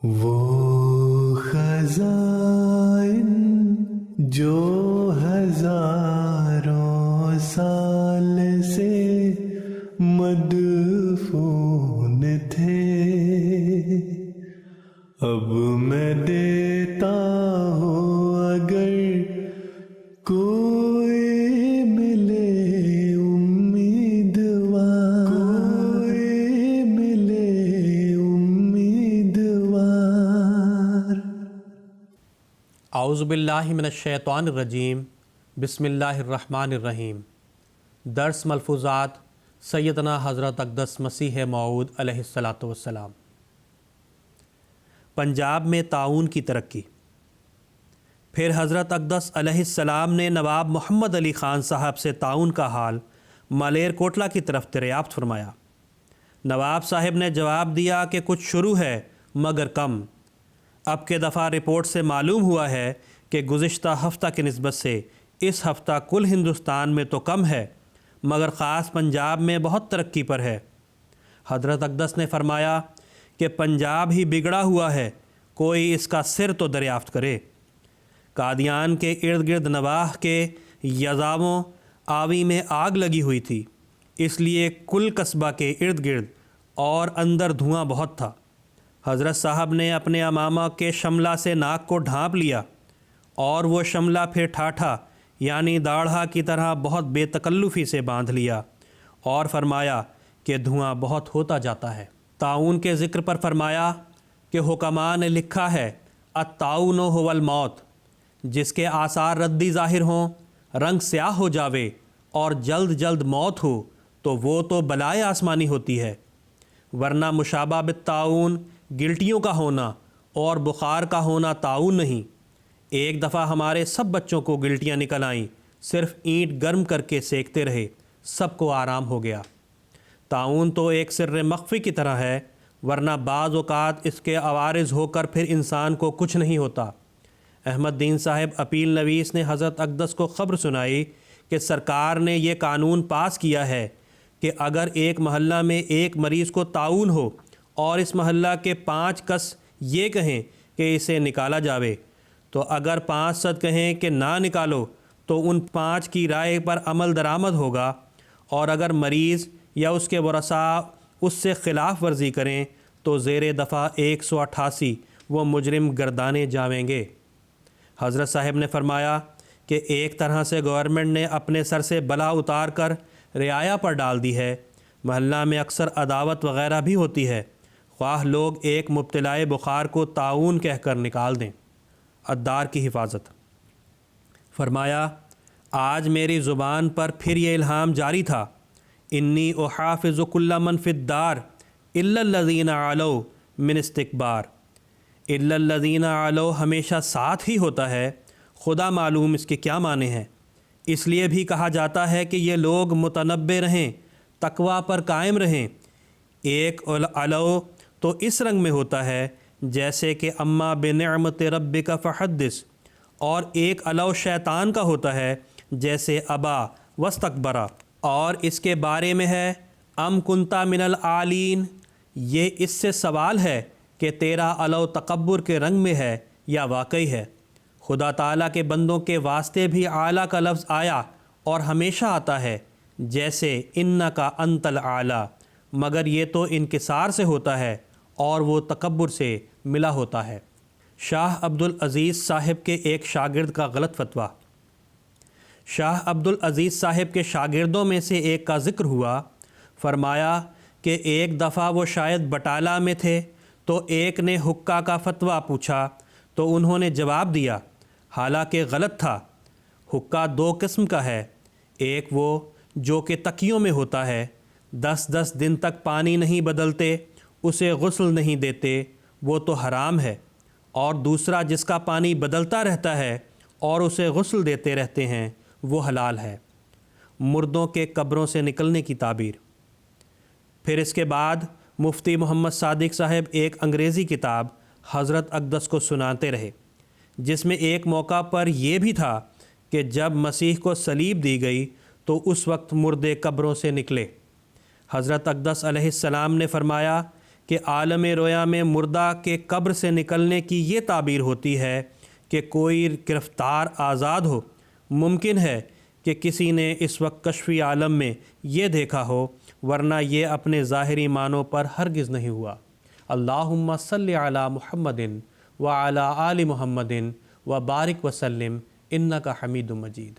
وہ خزائن جو ہزاروں سال سے مدفون تھے، اب میں دیتا ہوں اگر کوئی ملے امیدوار، کوئی ملے امیدوار۔ اعوذ باللہ من الشیطان الرجیم، بسم اللہ الرحمن الرحیم۔ درس ملفوظات سیدنا حضرت اقدس مسیح موعود علیہ الصلاۃ والسلام۔ پنجاب میں طاعون کی ترقی۔ پھر حضرت اقدس علیہ السلام نے نواب محمد علی خان صاحب سے طاعون کا حال مالیر کوٹلہ کی طرف دریافت فرمایا۔ نواب صاحب نے جواب دیا کہ کچھ شروع ہے مگر کم۔ اب کے دفعہ رپورٹ سے معلوم ہوا ہے کہ گزشتہ ہفتہ کی نسبت سے اس ہفتہ کل ہندوستان میں تو کم ہے مگر خاص پنجاب میں بہت ترقی پر ہے۔ حضرت اقدس نے فرمایا کہ پنجاب ہی بگڑا ہوا ہے، کوئی اس کا سر تو دریافت کرے۔ قادیان کے ارد گرد نواح کے یزاووں آوی میں آگ لگی ہوئی تھی، اس لیے کل قصبہ کے ارد گرد اور اندر دھواں بہت تھا۔ حضرت صاحب نے اپنے امامہ کے شملہ سے ناک کو ڈھانپ لیا اور وہ شملہ پھر ٹھاٹھا یعنی داڑھا کی طرح بہت بے تکلفی سے باندھ لیا اور فرمایا کہ دھواں بہت ہوتا جاتا ہے۔ طاعون کے ذکر پر فرمایا کہ حکماء نے لکھا ہے الطاعون هو الموت، جس کے آثار ردی ظاہر ہوں، رنگ سیاہ ہو جاوے اور جلد جلد موت ہو تو وہ تو بلائے آسمانی ہوتی ہے، ورنہ مشابہ بالطاعون گلٹیوں کا ہونا اور بخار کا ہونا طاعون نہیں۔ ایک دفعہ ہمارے سب بچوں کو گلٹیاں نکل آئیں، صرف اینٹ گرم کر کے سیکتے رہے، سب کو آرام ہو گیا۔ طاعون تو ایک سر مخفی کی طرح ہے، ورنہ بعض اوقات اس کے عوارض ہو کر پھر انسان کو کچھ نہیں ہوتا۔ احمد دین صاحب اپیل نویس نے حضرت اقدس کو خبر سنائی کہ سرکار نے یہ قانون پاس کیا ہے کہ اگر ایک محلہ میں ایک مریض کو طاعون ہو اور اس محلہ کے 5 کس یہ کہیں کہ اسے نکالا جاوے، تو اگر 500 کہیں کہ نہ نکالو تو ان 5 کی رائے پر عمل درآمد ہوگا، اور اگر مریض یا اس کے ورثاء اس سے خلاف ورزی کریں تو زیر دفعہ 188 وہ مجرم گردانے جاویں گے۔ حضرت صاحب نے فرمایا کہ ایک طرح سے گورنمنٹ نے اپنے سر سے بلا اتار کر رعایا پر ڈال دی ہے۔ محلہ میں اکثر عداوت وغیرہ بھی ہوتی ہے، خواہ لوگ ایک مبتلائے بخار کو طاعون کہہ کر نکال دیں۔ الدار کی حفاظت۔ فرمایا آج میری زبان پر پھر یہ الہام جاری تھا، انی احافظ کل من فی الدار الا الذین علوا من استکبار۔ الا الذین علوا ہمیشہ ساتھ ہی ہوتا ہے، خدا معلوم اس کے کیا معنی ہیں۔ اس لیے بھی کہا جاتا ہے کہ یہ لوگ متنبع رہیں، تقوی پر قائم رہیں۔ ایک علو تو اس رنگ میں ہوتا ہے جیسے کہ اما بنعمت ربک فحدث، اور ایک علو شیطان کا ہوتا ہے جیسے ابا واستکبرا، اور اس کے بارے میں ہے ام کنتا من العالین، یہ اس سے سوال ہے کہ تیرا علو تکبر کے رنگ میں ہے یا واقعی ہے۔ خدا تعالیٰ کے بندوں کے واسطے بھی اعلیٰ کا لفظ آیا اور ہمیشہ آتا ہے جیسے انکا انت الاعلیٰ، مگر یہ تو انکسار سے ہوتا ہے اور وہ تکبر سے ملا ہوتا ہے۔ شاہ عبدالعزیز صاحب کے ایک شاگرد کا غلط فتویٰ۔ شاہ عبدالعزیز صاحب کے شاگردوں میں سے ایک کا ذکر ہوا، فرمایا کہ ایک دفعہ وہ شاید بٹالہ میں تھے تو ایک نے حکا کا فتویٰ پوچھا تو انہوں نے جواب دیا، حالانکہ غلط تھا۔ حکا 2 قسم کا ہے، ایک وہ جو کہ تکیوں میں ہوتا ہے، 10 دن تک پانی نہیں بدلتے، اسے غسل نہیں دیتے، وہ تو حرام ہے، اور دوسرا جس کا پانی بدلتا رہتا ہے اور اسے غسل دیتے رہتے ہیں، وہ حلال ہے۔ مردوں کے قبروں سے نکلنے کی تعبیر۔ پھر اس کے بعد مفتی محمد صادق صاحب ایک انگریزی کتاب حضرت اقدس کو سناتے رہے، جس میں ایک موقع پر یہ بھی تھا کہ جب مسیح کو صلیب دی گئی تو اس وقت مردے قبروں سے نکلے۔ حضرت اقدس علیہ السلام نے فرمایا کہ عالم رویا میں مردہ کے قبر سے نکلنے کی یہ تعبیر ہوتی ہے کہ کوئی گرفتار آزاد ہو۔ ممکن ہے کہ کسی نے اس وقت کشفی عالم میں یہ دیکھا ہو، ورنہ یہ اپنے ظاہری معنوں پر ہرگز نہیں ہوا۔ اللہم صلی علی محمد وعلی آل محمد وبارک وسلم انک حمید مجید۔